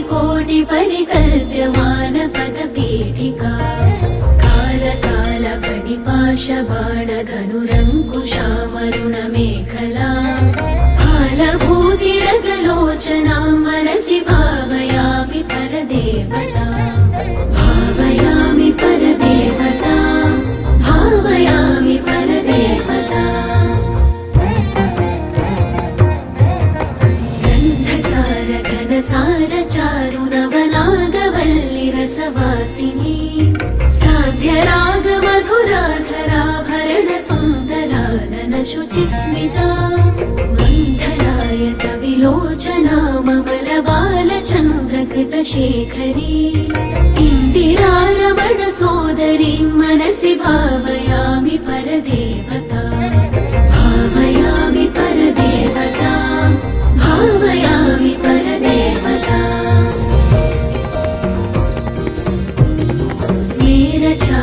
कोटि परिकल्प्यमान पदपीठिका कालकालपणिपाशबाणधनुरङ्कुशामरुणमेखला कालभूतिरगलोचनां मनसि भावयामि परदेवता भावयामि परदेवता भावयामि परदेवता गन्धसार घनसार चारु नवनागवल्लिरसवासिनी साध्यराग मधुराधराभरण सुन्दरानन शुचिस्मिता मन्थरायत विलोचना ममल बालचन्द्रकृतशेखरी इन्दिरारमण सोदरी मनसि भावयामि परदेवता भावयामि परदेवता भावयामि परदेवता स्मेरचा